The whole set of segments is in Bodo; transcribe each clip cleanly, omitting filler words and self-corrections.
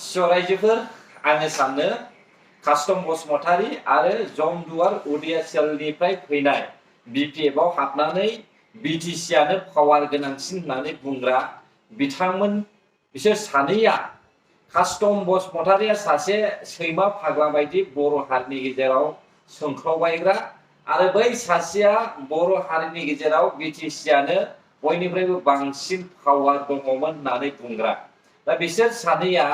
रायजोफोर आङो सानो कास्टम बसुमतारी आरो जमदुवार उदियासियालनिफ्राय फैनाय बिपिएफआव हाबनानै बिटिसिआनो पावार गोनांसिन होननानै बुंग्रा बिथांमोन बिसोर सानैया कास्टम बसुमतारीया सासे सैमा फाग्ला बायदि बर' हारिनि गेजेराव सोंख्रावबायग्रा आरो बै सासेया बर' हारिनि गेजेराव बिटिसिआनो बयनिफ्रायबो बांसिन पावार दङमोन होननानै बुंग्रा दा बिसोर सानैया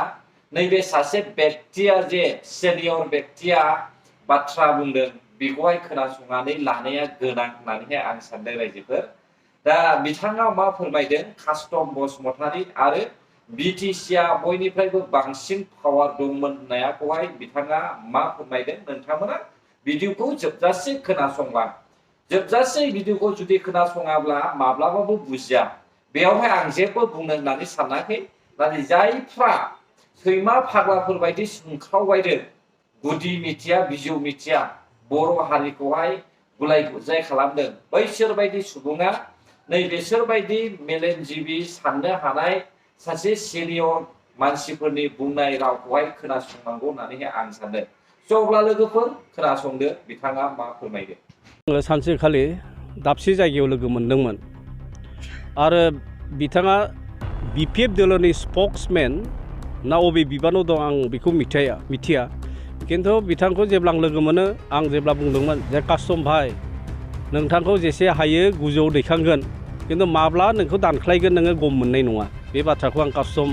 नैबे सासे व्यक्तिया जे सिनियर व्यक्तिया बाथ्रा बुंदों बेखौहाय खोनासंनानै लानाया गोनां होननानैहाय आं सानदों रायजोफोर दा बिथाङा मा फोरमायदों कास्टम बसुमतारी आरो बिटिसिआ बयनिफ्रायबो बांसिन पावार दंमोन होननायखौहाय बिथाङा मा फोरमायदों नोंथांमोना भिडिअखौ जोबजासे खोनासंलां जोबजासे भिडिअखौ जुदि खोनासङाब्ला माब्लाबाबो बुजिया बेयावहाय आं जेबो बुंनो होननानै सानाखै नाथाय जायफ्रा सैमा फाग्लाफोर बायदि सोंख्रावबायदों गुदि मिथिया बिजौ मिथिया बर' हारिखौहाय गुलाय गुजाय खालामदों बैसोर बायदि सुबुङा नैबेसोर बायदि मेलेमजिबि साननो हानाय सासे सिनियर मानसिफोरनि बुंनाय रावखौहाय खोनासंनांगौ होननानैहाय आं सानदों स' अब्ला लोगोफोर खोनासंदो बिथाङा मा फोरमायदों। आङो सानसेखालि दाबसे जायगायाव लोगो मोनदोंमोन आरो बिथाङा बिपिएफ दोलोनि स्पक्समेन ना अबे बिबानाव दं आं बेखौ मिथिया किन्तु बिथांखौ जेब्ला आं लोगो मोनो आं जेब्ला बुंदोंमोन जे कास्टम भाई नोंथांखौ जेसे हायो गोजौआव दैखांगोन किन्तु माब्ला नोंखौ दानख्लायगोन नोङो गम मोननाय नङा बे बाथ्राखौ आं कास्टम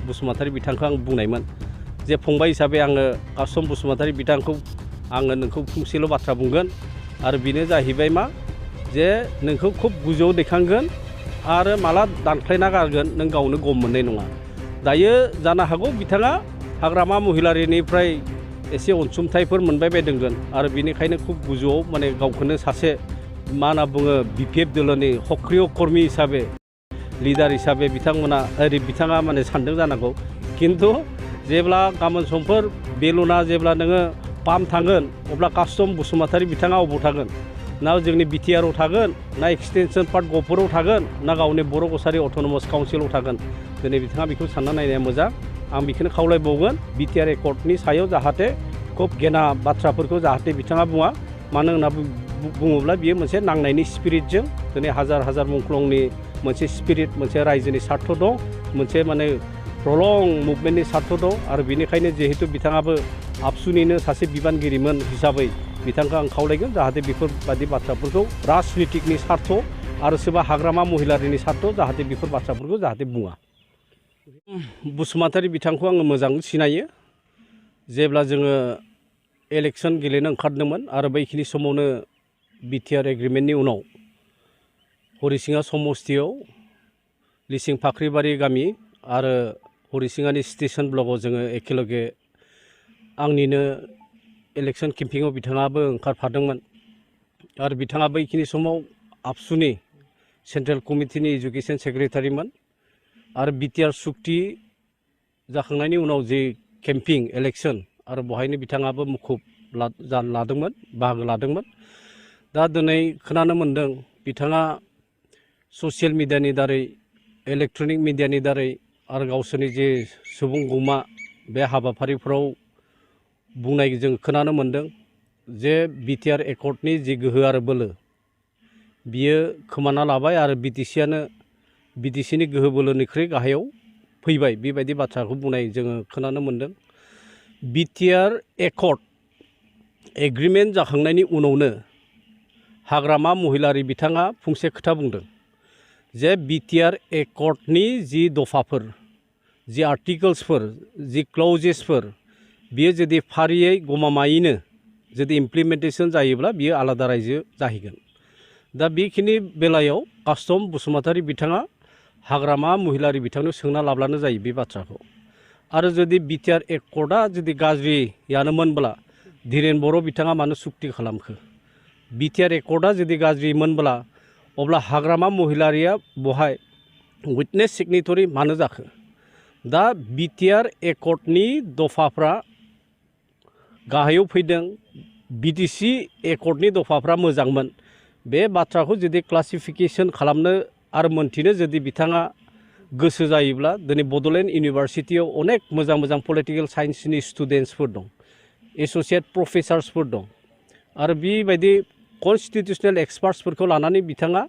बसुमतारी बिथांखौ आं बुंनायमोन जे फंबाय हिसाबै आङो कास्टम बसुमतारी बिथांखौ आङो नोंखौ फंसेल' बाथ्रा बुंगोन आरो बेनो जाहैबाय मा जे नोंखौ खुब गोजौआव दैखांगोन आरो माला दानख्लायना गारगोन नों गावनो गम मोननाय नङा दायो जानो हागौ बिथाङा हाग्रामा महिलारिनिफ्राय एसे अनसुंथाइफोर मोनबाय बायदोंगोन आरो बेनिखायनो खुब गोजौआव माने गावखौनो सासे मा होनना बुङो बिपिएफ दोलोनि सक्रिय कर्मि हिसाबै लिडार हिसाबै बिथाङा माने सानदों जानांगौ किन्तु जेब्ला गाबोन समफोर बेलुना जेब्ला नोङो पाम थांगोन अब्ला कास्टम बसुमतारी बिथाङा अबाव थागोन ना जोंनि बिटिआरआव थागोन ना एक्सटेनसन पार्ट गफुराव थागोन ना गावनि बर' कसारि अट'नमास काउन्सिलाव थागोन दिनै बिथाङा बेखौ सानना नायनाया मोजां आं बेखौनो खावलायबावगोन बिटिआर एकर्डनि सायाव जाहाथे खुब गेना बाथ्राफोरखौ जाहाथे बिथाङा बुङा मानो होनना बुङोब्ला बियो मोनसे नांनायनि स्पिरिटजों दिनै हाजार हाजार मुंख्लंनि मोनसे स्पिरिट मोनसे रायजोनि स्वार्थ दं मोनसे माने प्रलं मुभमेन्टनि स्वार्थ दं आरो बेनिखायनो जिहेतु बिथाङाबो आबसुनिनो सासे बिबानगिरिमोन हिसाबै बिथांखौ आं खावलायगोन जाहाथे बेफोरबादि बाथ्राफोरखौ राजनितिकनि स्वार्थ आरो सोरबा हाग्रामा महिलारिनि स्वार्थ जाहाथे बेफोर बाथ्राफोरखौ जाहाथे बुङा। बसुमतारी बिथांखौ आङो मोजां सिनायो जेब्ला जोङो इलेक्सन गेलेनो ओंखारदोंमोन आरो बैखिनि समावनो बिटिआर एग्रिमेन्टनि उनाव हरिसिङा समस्तियाव लिसिं फाख्रिबारि गामि आरो हरिसिङानि स्टेशन ब्लकआव जोङो एखेलगे आंनिनो इलेक्सन केम्पिङाव बिथाङाबो ओंखारफादोंमोन आरो बिथाङा बैखिनि समाव आबसुनि सेन्ट्रेल कमिटिनि एजुकेसन सेक्रेटारिमोन आरो बिटिआर सुक्ति जाखांनायनि उनाव जे केम्पिं इलेक्सन आरो बहायनो बिथाङाबो मुखुब लादोंमोन बाहागो लादोंमोन दा दिनै खोनानो मोन्दों बिथाङा ससियेल मिडियानि दारै इलेक्ट्रनिक मिडियानि दारै आरो गावसोरनि जे सुबुं गौमा बे हाबाफारिफोराव बुंनाय जों खोनानो मोन्दों जे बिटिआर एकर्डनि जि गोहो आरो बोलो बियो खोमाना लाबाय आरो बिटिसिनि गोहो बोलोनिख्रुइ गाहायाव फैबाय बेबायदि बाथ्राखौ बुंनाय जोङो खोनानो मोन्दों। बिटिआर एकर्ड एग्रिमेन्ट जाखांनायनि उनावनो हाग्रामा महिलारि बिथाङा फंसे खोथा बुंदों जे बिटिआर एकर्डनि जि दफाफोर जि आर्टिकल्सफोर जि क्लजेसफोर बियो जुदि फारियै गमामायैनो जुदि इमप्लिमेन्टेसन जायोब्ला बियो आलादा रायजो जाहैगोन। दा बेखिनि बेलायाव कास्टम बसुमतारी बिथाङा हाग्रामा महिलारि बिथांनो सोंना लाब्लानो जायो बे बाथ्राखौ आरो जुदि बिटिआर एकर्डआ जुदि गाज्रियानोमोनब्ला धीरेन बर' बिथाङा मानो सुक्ति खालामखो बिटिआर एकर्डआ जुदि गाज्रिमोनब्ला अब्ला हाग्रामा महिलारिया बहाय उइटनेस सिगनेटरि मानो जाखो दा बिटिआर एकर्डनि दफाफ्रा गाहायाव फैदों बिटिसि एकर्डनि दफाफ्रा मोजांमोन बे बाथ्राखौ जुदि क्लासिफिकेसन खालामनो आरो मोनथिनो जुदि बिथाङा गोसो जायोब्ला दिनै बड'लेण्ड इउनिभारसिटियाव अनेक मोजां मोजां पलिटिकेल साइन्सनि स्टुडेन्टसफोर दं एस'सियेट प्रफेसार्सफोर दं आरो बेबायदि कनस्टिटिउसनेल एक्सपार्ट्सफोरखौ लानानै बिथाङा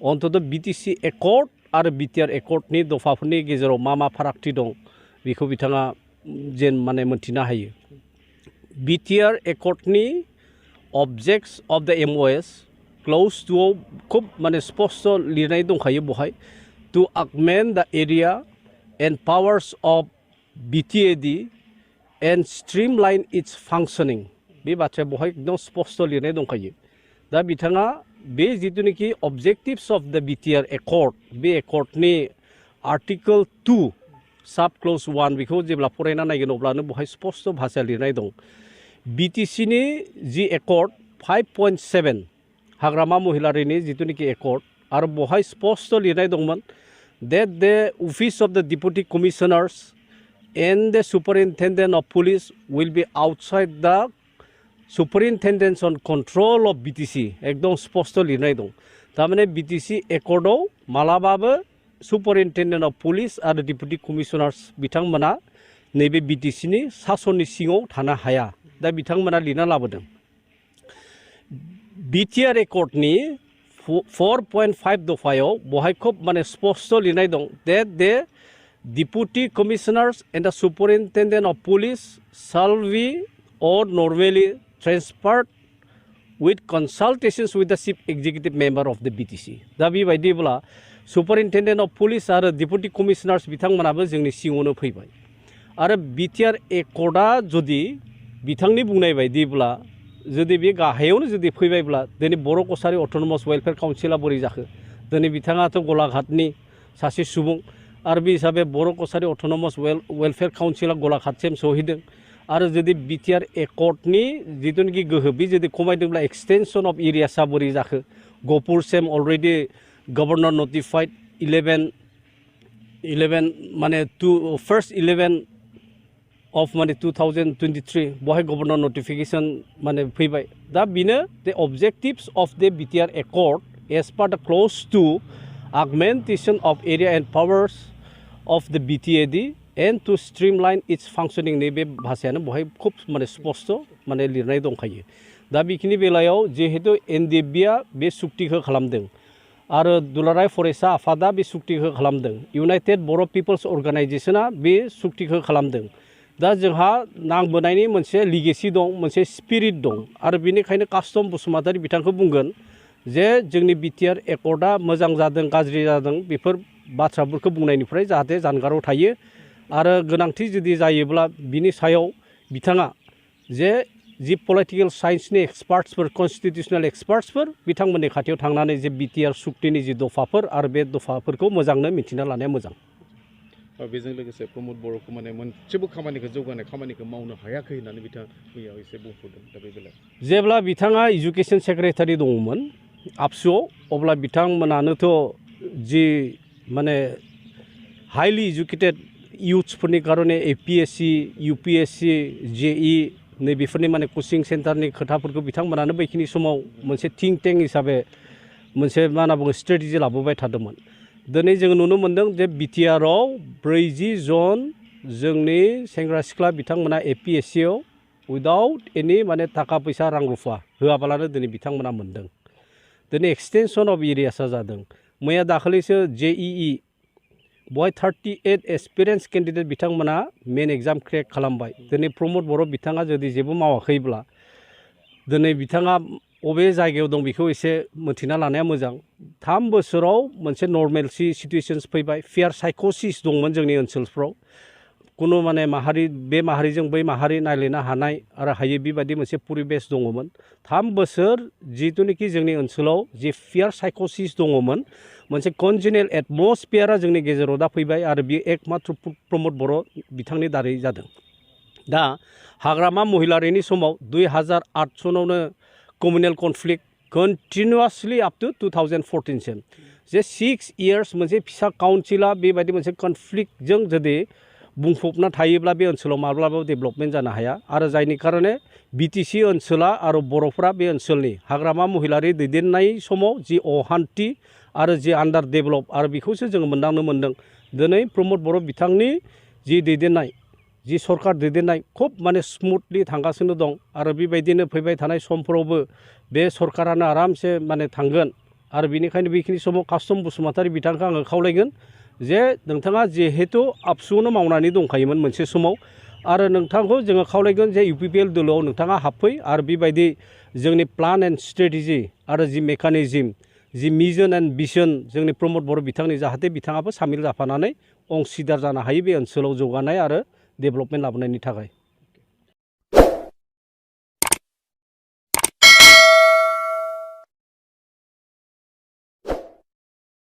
अन्तत बिटिसि एकर्ड आरो बिटिआर एकर्डनि दफाफोरनि गेजेराव मा फारागथि दं बेखौ बिथाङा जेन माने मोनथिनो हायो बिटिआर एकर्डनि अबजेक्ट्स अफ द एमअएस क्ल'ज टुआव खुब माने स्पष्ट लिरनाय दंखायो बहाय to augment the area and powers of BTAD and streamline its functioning बे बाथ्राया बहाय एकदम स्पष्ट लिरनाय दंखायो दा बिथाङा बे जिथुनिखि अबजेक्टिव्स अफ द बिटिआर एकर्ड बे एकर्डनि आर्टिकल 2 साब क्ल'ज 1 बेखौ जेब्ला फरायना नायगोन अब्लानो बहाय स्पष्ट भाषा लिरनाय दं बिटिसिनि जि एकर्ड 5.7 हाग्रामा महिलारिनि जिथुनिखि एकर्ड आरो बहाय स्पष्ट लिरनाय दंमोन that the office of the deputy commissioners and the superintendent of police will be outside the superintendents on control of BTC एकदम स्पष्ट लिरनाय दं तारमाने BTC एकर्डआव मालाबाबो सुपरिनटेन्डेन्ट अफ पुलिस आरो डिपुटि कमिशनार्स बिथांमोना नैबे बिटिसिनि सासननि सिङाव थानो हाया दा बिथांमोना लिरना लाबोदों बिटिआर एकर्डनि 4.5 दफायाव बहाय खुब माने स्पष्ट लिरनाय दं that the deputy commissioners and the superintendent of police shall be or normally transferred with consultations with the chief executive member of the BTC दा बेबायदिब्ला सुपरिनटेन्डेन्ट अफ पुलिस आरो डिपुटि कमिशनार्स बिथांमोनाबो जोंनि सिङावनो फैबाय आरो बिटिआर एकर्डआ जुदि बिथांनि बुंनाय बायदिब्ला जुदि बे गाहायावनो जुदि फैबायब्ला दिनै बर' कसारि अट'नमास वेलफेयार काउन्सिला बोरै जाखो दिनै बिथाङाथ' गलाघाटनि सासे सुबुं आरो बे हिसाबै बर' कसारि अट'नमास वेलफेयार काउन्सिला गलाघाटसिम सहैदों आरो जुदि बिटिआर एकर्डनि जिथुनिखि गोहो बे जुदि खमायदोंब्ला एक्सटेनसन अफ एरियासा बोरै जाखो गहपुरसिम अलरेडि गभर्नर नटिफाइड 11 माने फर्स्ट 11 of माने 2023 बहाय गभर्नर नटिफिकेशन माने फैबाय दा बिनो द अबजेक्टिव्स अफ द बिटिआर एकर्ड एज पार द क्ल'ज two augmentation of area and powers of the BTAD and to streamline its functioning नैबे भाषायानो बहाय खुब माने स्पष्ट माने लिरनाय दंखायो दा बेखिनि बेलायाव जिहेतु एनडिएफबिआ बे सुक्तिखौ खालामदों आरो दुलाराय फरायसा आफादा बे सुक्तिखौ खालामदों इउनाइटेड बर' पिपल्स अर्गानाइजेशना बे सुक्तिखौ खालामदों दा जोंहा नांबोनायनि मोनसे लिगेसि दं मोनसे स्पिरिट दं आरो बेनिखायनो कास्टम बसुमतारी बिथांखौ बुंगोन जे जोंनि बिटिआर एकर्डआ मोजां जादों गाज्रि जादों बेफोर बाथ्राफोरखौ बुंनायनिफ्राय जाहाथे जानगाराव थायो आरो गोनांथि जुदि जायोब्ला बिनि सायाव बिथाङा जे जि पलिटिकेल साइन्सनि एक्सपार्ट्सफोर कनस्टिटिउसनेल एक्सपार्ट्सफोर बिथांमोननि खाथियाव थांनानै जे बिटिआर सुक्तिनि जि दफाफोर आरो बे दफाफोरखौ मोजांनो मिथिना लानाया मोजां बेजों लोगोसे प्रमद बर'खौ माने मोनसेबो खामानिखौ जौगानाय खामानिखौ मावनो हायाखै होननानै बिथाङा मैया एसे बुंफोरदों दा बे बेलायाव जेब्ला बिथाङा एजुकेशन सेक्रेटारि दङमोन आबसुआव अब्ला बिथांमोनानोथ' जि माने हाइलि एजुकेटेड इयुथ्सफोरनि कारणे एपिएससि इउपिएससि जेई नै बेफोरनि माने कचिं सेन्टारनि खोथाफोरखौ बिथांमोनानो बैखिनि समाव मोनसे थिंक टेंक हिसाबै मोनसे मा होनना बुङो स्ट्रेटेजि लाबोबाय थादोंमोन दिनै जों नुनो मोन्दों जे बिटिआरआव 40 जन जोंनि सेंग्रा सिख्ला बिथांमोना एपिएससिआव उइदाउट एनि माने थाखा फैसा रां रुफा होआबालानो दिनै बिथांमोना मोन्दों दिनै एक्सटेनसन अफ एरियासा जादों मैया दाखालिसो जेईई बहाय 38 एक्सपिरियेन्स केन्डिडेट बिथांमोना मेन एग्जाम क्रेक खालामबाय दिनै प्रमद बर' बिथाङा जुदि जेबो मावाखैब्ला दिनै बिथाङा अबे जायगायाव दं बेखौ एसे मिथिना लानाया मोजां 3 बोसोराव मोनसे नर्मेलसि सिटुएशन्स फैबाय फेयार साइकोसिस दंमोन जोंनि ओनसोलफ्राव कुनु माने माहारि बे माहारिजों बै माहारि नायलायनो हानाय आरो हायै बेबायदि मोनसे परिबेस दङमोन 3 बोसोर जिथुनिखि जोंनि ओनसोलाव जि फेयार साइकोसिस दङमोन मोनसे कन्जेनियेल एटमस्फियारा जोंनि गेजेराव दा फैबाय आरो बे एकमात्र प्रमद बर' बिथांनि दारै जादों दा हाग्रामा महिलारिनि समाव 2008 सनावनो कमिउनेल कनफ्लिक्ट कन्टिनिउआसलि आप टु 2014 सिम जे 6 इयार्स मोनसे फिसा काउन्सिला बेबायदि मोनसे कनफ्लिक्टजों जुदि बुंफबना थायोब्ला बे ओनसोलाव माब्लाबाबो डेभेलपमेन्ट जानो हाया आरो जायनि कारणे बिटिसि ओनसोला आरो बर'फोरा बे ओनसोलनि हाग्रामा महिलारि दैदेननाय समाव जि अहान्थि आरो जि आन्डार डेभेलप आरो बेखौसो जोङो मोनदांनो मोन्दों दिनै प्रमद बर' बिथांनि जि दैदेननाय जि सरकार दैदेननाय खोब माने स्मुथलि थांगासिनो दं आरो बेबायदिनो फैबाय थानाय समफोरावबो बे सरकारानो आरामसे माने थांगोन आरो बेनिखायनो बेखिनि समाव कास्टम बसुमतारी बिथांखौ आङो खावलायगोन जे नोंथाङा जिहेतु आबसुआवनो मावनानै दंखायोमोन मोनसे समाव आरो नोंथांखौ जोङो खावलायगोन जे UPPL दोलोआव नोंथाङा हाबफै आरो बेबायदि जोंनि प्लान एन्ड स्ट्रेटेजि आरो जि मेकानिजम जि मिजन एन्ड भिजन जोंनि प्रमद बर' बिथांनि जाहाथे बिथाङाबो सामिल जाफानानै अंशिदार जानो हायो बे ओनसोलाव जौगानाय आरो डेभेलपमेन्ट लाबोनायनि थाखाय